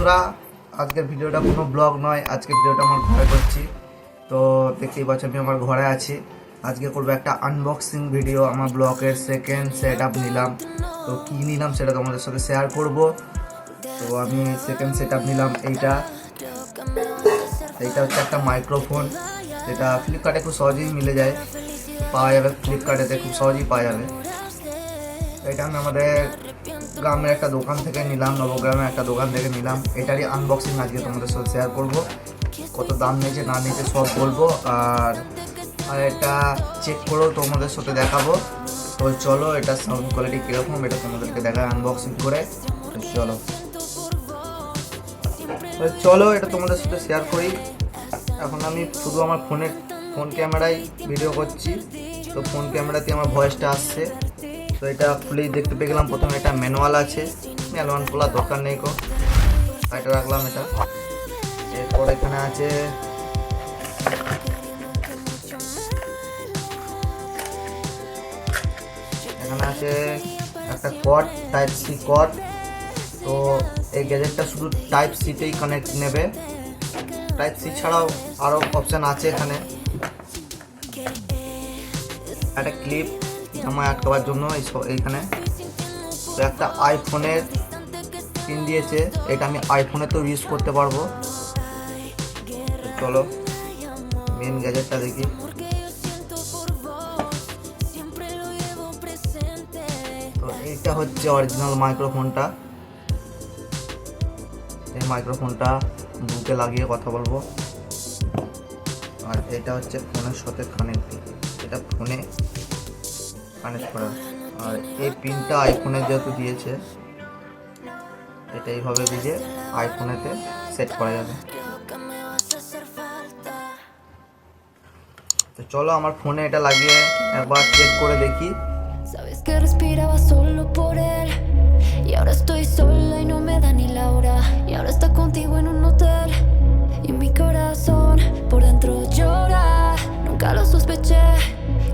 বন্ধুরা, আজকের ভিডিওটা কোনো ব্লগ নয়, আজকের ভিডিওটা আমার ঘরে করছি। তো দেখতেই পাচ্ছ আমি আমার ঘরে আছি। আজকে করবো একটা আনবক্সিং ভিডিও। আমার ব্লগের সেকেন্ড সেট আপ নিলাম, তো কী নিলাম সেটা তোমাদের সাথে শেয়ার করব। তো আমি সেকেন্ড সেট আপ নিলাম এইটা হচ্ছে একটা মাইক্রোফোন, যেটা ফ্লিপকার্টে খুব সহজেই মিলে যায়, পাওয়া যাবে, ফ্লিপকার্টেতে খুব সহজেই পাওয়া যাবে। এটা আমি আমাদের গ্রামের একটা দোকান থেকে নিলাম, নবগ্রামের একটা দোকান থেকে নিলাম। এটারই আনবক্সিং আজকে তোমাদের সাথে শেয়ার করব, কত দাম নিয়েছে না নিয়েছে সব বলবো, আর এটা চেক করেও তোমাদের সাথে দেখাবো। তো চলো, এটা সাউন্ড কোয়ালিটি কীরকম এটা তোমাদেরকে দেখায় আনবক্সিং করে। চলো এটা তোমাদের সাথে শেয়ার করি। এখন আমি শুধু আমার ফোন ক্যামেরায় ভিডিও করছি, তো ফোন ক্যামেরাতে আমার ভয়েসটা আসছে। তো এটা খুলেই দেখতে পেয়ে গেলাম, প্রথমে এটা ম্যানুয়াল আছে, ম্যানুয়াল খোলার দরকার নেই গো, এটা রাখলাম। এটা এরপর এখানে আছে একটা কর্ড, টাইপ সি কর্ড। তো এই গ্যাজেটটা শুধু টাইপ সিতেই কানেক্ট নেবে, টাইপ সি ছাড়াও আরও অপশান আছে এখানে। একটা ক্লিপ জামায় আটকাবার জন্য এইখানে। তো একটা আইফোনের পিন দিয়েছে, এটা আমি আইফোনে তো ইউজ করতে পারবো। চলো মেন গ্যাজেটটা দেখি। তো এইটা হচ্ছে অরিজিনাল মাইক্রোফোনটা। এই মাইক্রোফোনটা বুকে লাগিয়ে কথা বলবো। আর এটা হচ্ছে ফোনের সাথে কানেক্টিং, এটা ফোনে কানেক্ট করা। আর এই পিনটা আইফোনে যেহেতু দিয়েছে, এটা এইভাবে দিয়ে আইফোনেতে সেট করা যাবে। তো চলো আমার ফোনে এটা লাগিয়ে একবার চেক করে দেখি। Sabes que respiraba solo por él y ahora estoy sola y no me da ni la hora y ahora está contigo en un hotel y mi corazón por dentro llora. Nunca lo sospeché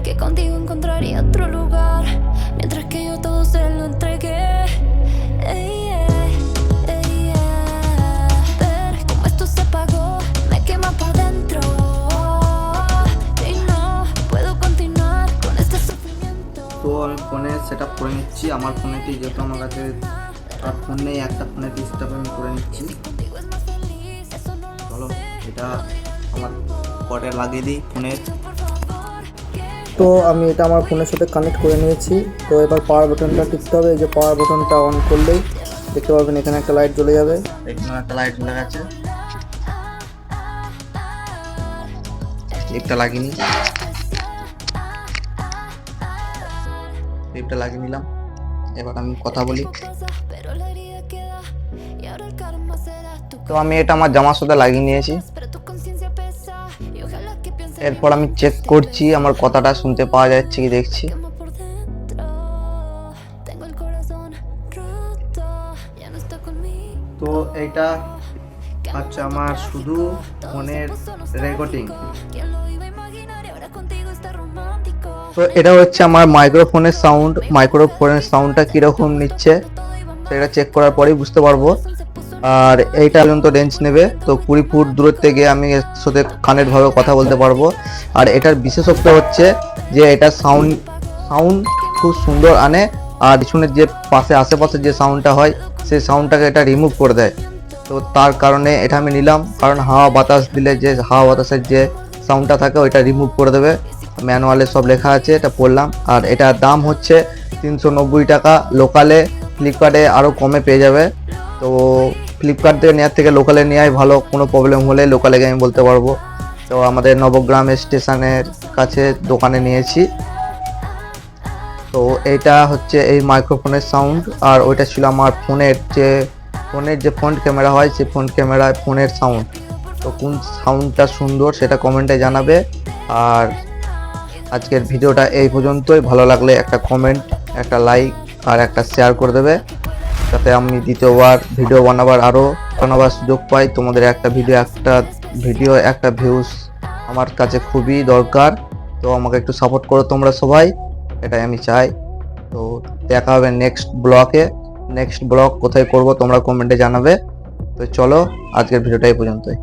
que contigo encontraría otro lugar mientras que yo todo se lo entregué. Ey, ey, ver cómo esto se apagó me quema por dentro y no puedo continuar con este sufrimiento. তো আমি ফোনে set up করে নিচ্ছি। আমার ফোনেতেই, যেহেতু আমার কাছে আর phone নেই, একটা ফোনেতেই সেট আপ আমি করে নিচ্ছি। চলো এটা আমার পরে লাগিয়ে দিই ফোনের। তো আমি এটা আমার ফোনের সাথে কানেক্ট করে নিয়েছি। তো এবার পাওয়ার বাটনটা টিপতে হবে। এই যে পাওয়ার বাটনটা অন করলেই দেখতে পাবেন এখানে একটা লাইট জ্বলে যাবে। এখানে একটা লাইট জ্বলে গেছে, ক্লিপটা লাগিয়ে নিই। ক্লিপটা লাগিয়ে নিলাম, এবার আমি কথা বলি। তো আমি এটা আমার জামার সাথে লাগিয়ে নিয়েছি। এরপর আমি চেক করছি আমার কথাটা শুনতে পাওয়া যাচ্ছে কি, দেখছি। তো এইটা আচ্ছা আমার শুধু ফোনের রেকর্ডিং। তো এটা হচ্ছে আমার মাইক্রোফোনের সাউন্ডটা কীরকম নিচ্ছে সেটা চেক করার পরেই বুঝতে পারবো। আর এইটা পর্যন্ত রেঞ্জ নেবে, তো 20 ফুট দূরের থেকে আমি এর সাথে কানেক্টভাবে কথা বলতে পারবো। আর এটার বিশেষত্ব হচ্ছে যে এটা সাউন্ড খুব সুন্দর আনে, আর পিছনের যে আশেপাশে যে সাউন্ডটা হয় সেই সাউন্ডটাকে এটা রিমুভ করে দেয়। তো তার কারণে এটা আমি নিলাম, কারণ হাওয়া বাতাস দিলে যে হাওয়া বাতাসের যে সাউন্ডটা থাকে ওইটা রিমুভ করে দেবে। ম্যানুয়ালে সব লেখা আছে, এটা পড়লাম। আর এটার দাম হচ্ছে 390 টাকা। লোকালে ফ্লিপকার্টে আরও কমে পেয়ে যাবে। তো ফ্লিপকার্ট থেকে নেওয়ার থেকে লোকালে নেওয়াই ভালো, কোনো প্রবলেম হলে লোকালে গিয়ে আমি বলতে পারবো। তো আমাদের নবগ্রাম স্টেশনের কাছে দোকানে নিয়েছি। তো এইটা হচ্ছে এই মাইক্রোফোনের সাউন্ড, আর ওইটা ছিল আমার ফোনের যে ফ্রন্ট ক্যামেরা হয় সেই ফোনের সাউন্ড। তো কোন সাউন্ডটা সুন্দর সেটা কমেন্টে জানাবে। আর আজকের ভিডিওটা এই পর্যন্তই। ভালো লাগলে একটা কমেন্ট, একটা লাইক আর একটা শেয়ার করে দেবে, যাতে আমি দ্বিতীয়বার ভিডিও বানাবার সুযোগ পাই। তোমাদের একটা ভিডিও একটা ভিউজ আমার কাছে খুবই দরকার। তো আমাকে একটু সাপোর্ট করো তোমরা সবাই, এটাই আমি চাই। তো দেখা হবে নেক্সট ব্লগ কোথায় করব তোমরা কমেন্টে জানাবে। তো চলো আজকের ভিডিওটা এই পর্যন্তই।